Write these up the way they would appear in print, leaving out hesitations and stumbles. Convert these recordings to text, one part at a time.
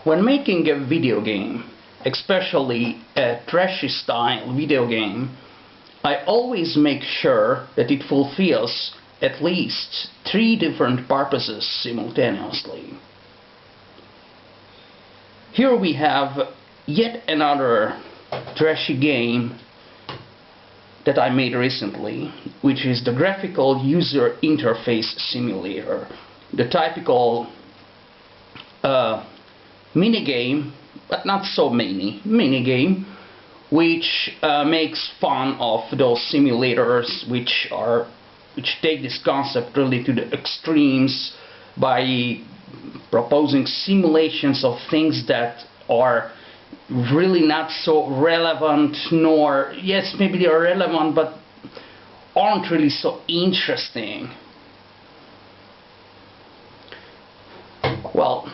When making a video game, especially a trashy style video game, I always make sure that it fulfills at least 3 different purposes simultaneously. Here we have yet another trashy game that I made recently, which is the Graphical User Interface simulator, the typical minigame, but not so minigame, which makes fun of those simulators which take this concept really to the extremes by proposing simulations of things that are really not so relevant, nor, yes, maybe they are relevant, but aren't really so interesting. Well,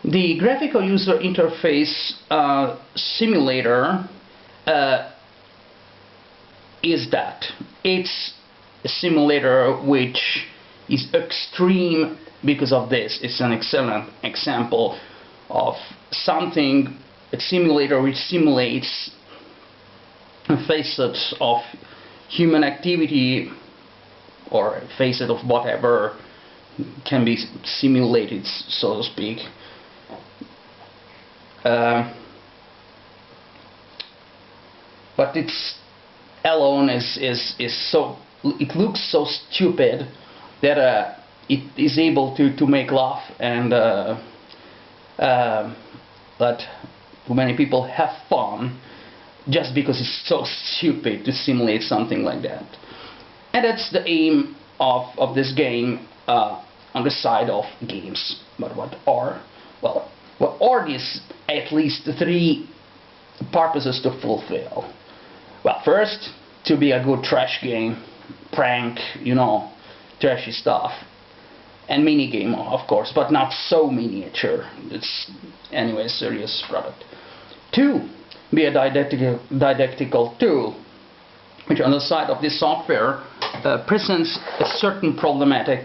the Graphical User Interface simulator is that. It's a simulator which is extreme because of this. It's an excellent example of something, a simulator which simulates facets of human activity, or a facet of whatever can be simulated, so to speak. But it's alone is so, it looks so stupid that it is able to make laugh, and but many people have fun just because it's so stupid to simulate something like that. And that's the aim of this game on the side of games. But what are these at least 3 purposes to fulfill? Well, first, to be a good trash game, prank, you know, trashy stuff, and minigame, of course, but not so miniature. It's anyway a serious product. 2, be a didactical tool, which on the side of this software presents a certain problematic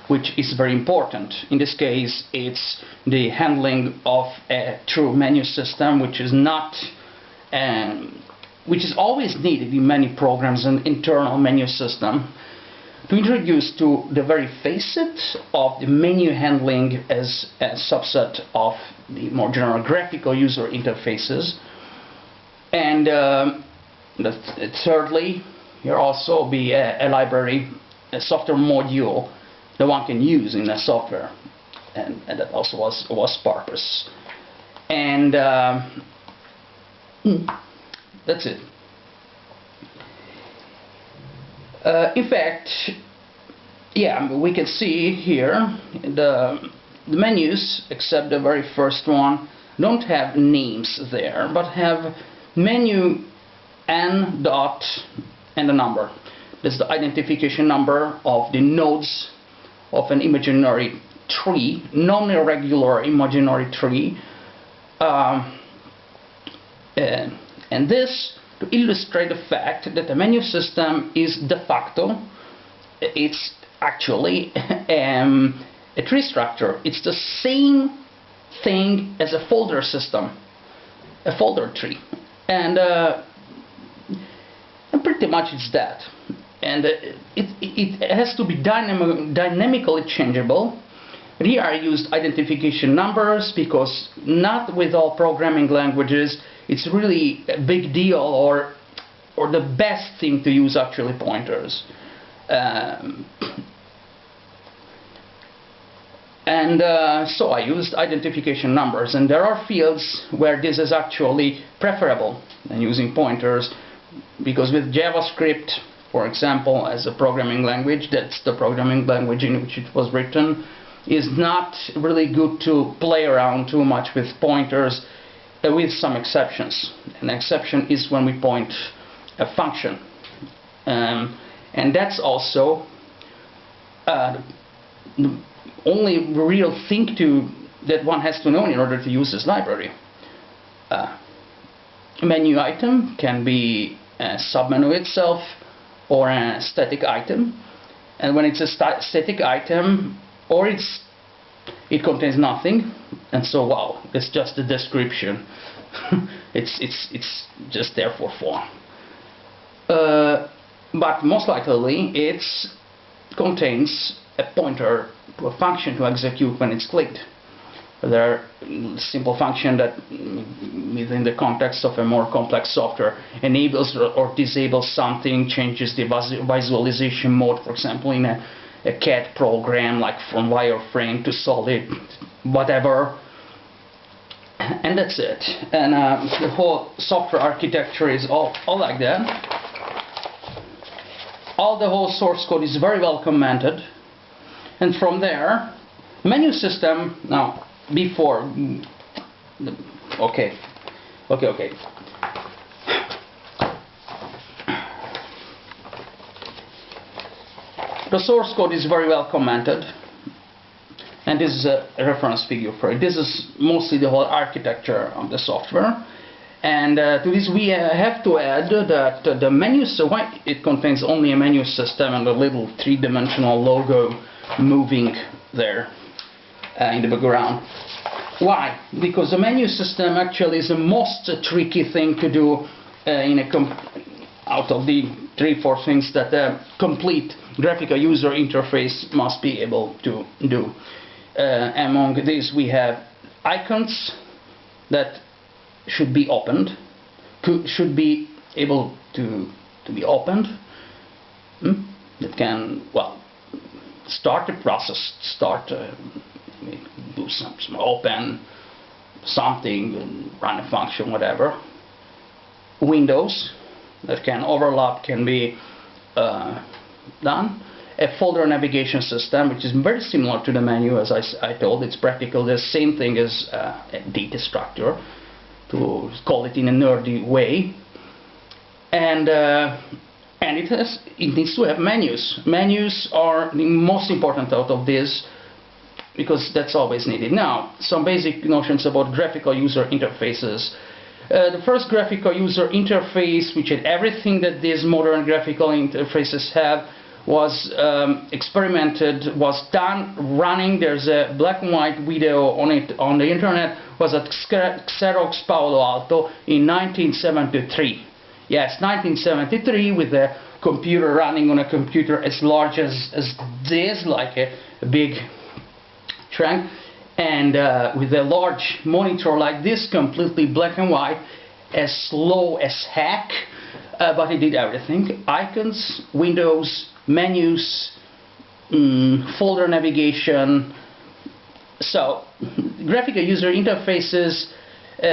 which is very important. In this case, it's the handling of a true menu system, which is not which is always needed in many programs, an internal menu system, to introduce to the very facet of the menu handling as a subset of the more general graphical user interfaces. And thirdly, here also be a library, a software module that one can use in a software, and that also was purpose. And that's it. In fact, yeah, we can see here the menus, except the very first one, don't have names there, but have menu n dot and a number. That's the identification number of the nodes of an imaginary tree, non-irregular imaginary tree, and this to illustrate the fact that the menu system is de facto, it's actually a tree structure. It's the same thing as a folder system, a folder tree, and pretty much it's that. And it has to be dynamically changeable. And here I used identification numbers because not with all programming languages it's really a big deal or the best thing to use actually pointers. So I used identification numbers, and there are fields where this is actually preferable than using pointers, because with JavaScript, for example, as a programming language, that's the programming language in which it was written, is not really good to play around too much with pointers, with some exceptions. An exception is when we point a function, and that's also the only real thing that one has to know in order to use this library. A menu item can be a submenu itself or a static item, and when it's a static item, or it's it contains nothing, and so wow, it's just a description. it's just there for fun. But most likely it contains a pointer to a function to execute when it's clicked. There are simple function that within the context of a more complex software enables or disables something, changes the visualization mode, for example in a CAD program, like from wireframe to solid, whatever. And that's it. And the whole software architecture is all like that. The whole source code is very well commented. And from there, menu system, now before, okay. The source code is very well commented, and this is a reference figure for it. This is mostly the whole architecture of the software. And to this we have to add that the menu, so why it contains only a menu system and a little three-dimensional logo moving there in the background. Why? Because the menu system actually is the most tricky thing to do out of the 3-4 things that a complete graphical user interface must be able to do. Among these we have icons that should be opened, should be able to be opened, that can, well, start the process, do some open something, run a function, whatever. Windows that can overlap, can be done. A folder navigation system, which is very similar to the menu, as I told. It's practical, the same thing as a data structure, to call it in a nerdy way. And it needs to have menus. Menus are the most important out of this, because that's always needed. Now, some basic notions about graphical user interfaces. The first graphical user interface, which had everything that these modern graphical interfaces have, was experimented, was done, running. There's a black and white video on it on the internet. Was at XEROX Paolo Alto in 1973. Yes, 1973, with a computer running on a computer as large as this, like a big trunk, and with a large monitor like this, completely black and white, as slow as heck, but it did everything. Icons, windows, menus, folder navigation. So graphical user interfaces,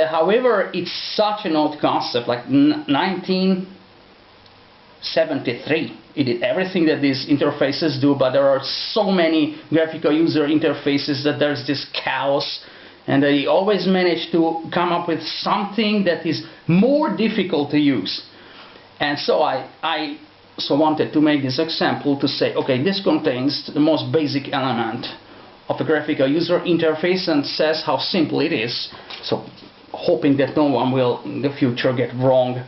however, it's such an old concept, like 1973. It did everything that these interfaces do, but there are so many graphical user interfaces that there's this chaos, and they always manage to come up with something that is more difficult to use. And so I wanted to make this example to say, okay, this contains the most basic element of a graphical user interface and says how simple it is. So hoping that no one will in the future get wrong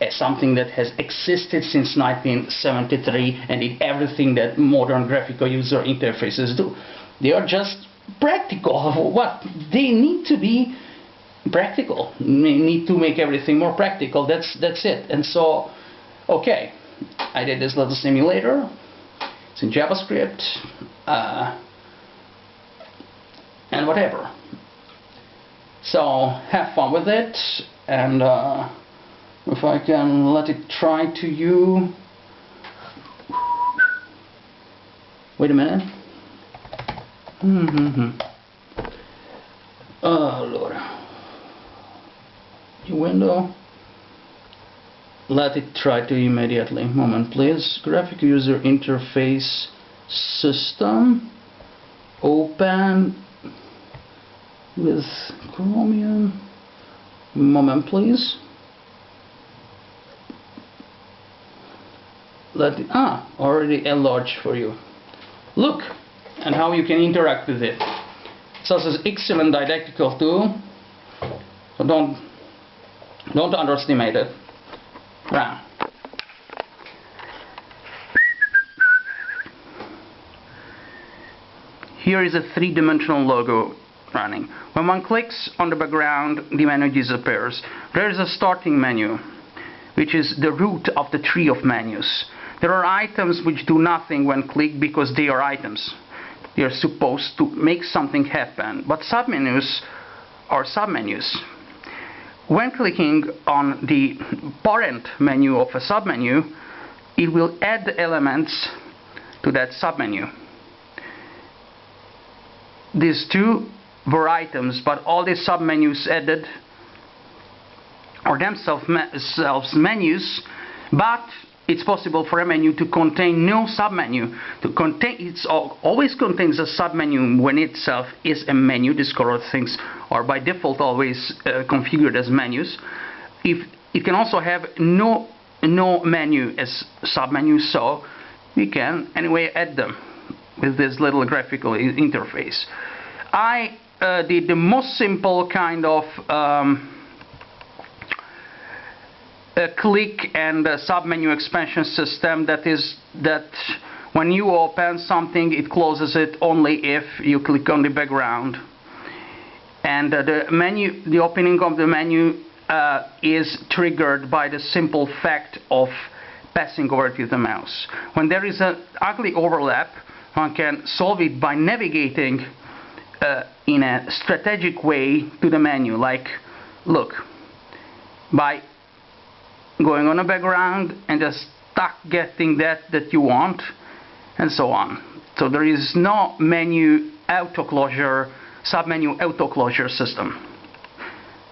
as something that has existed since 1973 and did everything that modern graphical user interfaces do. They are just practical. What? They need to be practical. They need to make everything more practical. That's it. And so, okay, I did this little simulator. It's in JavaScript. And whatever. So have fun with it, and if I can let it try to you. Wait a minute. Oh Lord. New window. Let it try to immediately. Moment please. Graphical user interface system. Open with Chromium. Moment please. Let it, already enlarged for you. Look, and how you can interact with it. So this is excellent didactical tool. So don't underestimate it. Run. here is a three-dimensional logo running. When one clicks on the background, the menu disappears. There is a starting menu, which is the root of the tree of menus. There are items which do nothing when clicked because they are items. They are supposed to make something happen. But submenus are submenus. When clicking on the parent menu of a submenu, it will add elements to that submenu. These two were items, but all the submenus added are themselves menus, but it's possible for a menu to contain no submenu. It always contains a submenu when itself is a menu. These colored things are by default always configured as menus. If it can also have no menu as submenu, so we can anyway add them with this little graphical interface. I did the most simple kind of click and submenu expansion system, that is that when you open something it closes it only if you click on the background, and the opening of the menu is triggered by the simple fact of passing over to the mouse. When there is an ugly overlap, one can solve it by navigating in a strategic way to the menu, like look, by going on a background and just getting that you want, and so on. So there is no menu auto-closure, submenu auto-closure system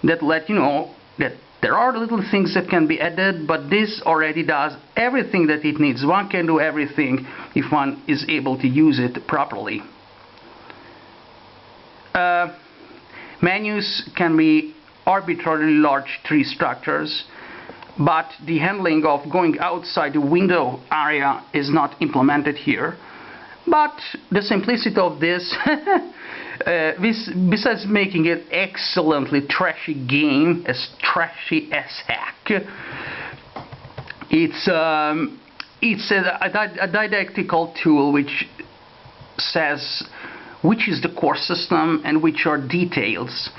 that let you know that there are little things that can be added, but this already does everything that it needs. One can do everything if one is able to use it properly. Menus can be arbitrarily large tree structures, but the handling of going outside the window area is not implemented here. But the simplicity of this, besides making it excellently trashy game, as trashy as heck, it's a didactical tool which says which is the core system and which are details.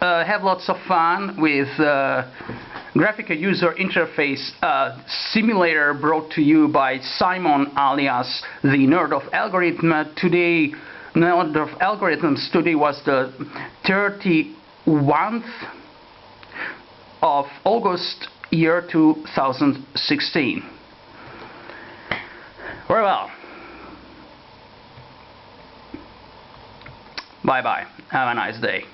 Have lots of fun with Graphical User Interface simulator brought to you by Simon alias the Nerd of Algorithm. Today, Nerd of Algorithms today was the 31st of August year 2016. Very well. Bye bye. Have a nice day.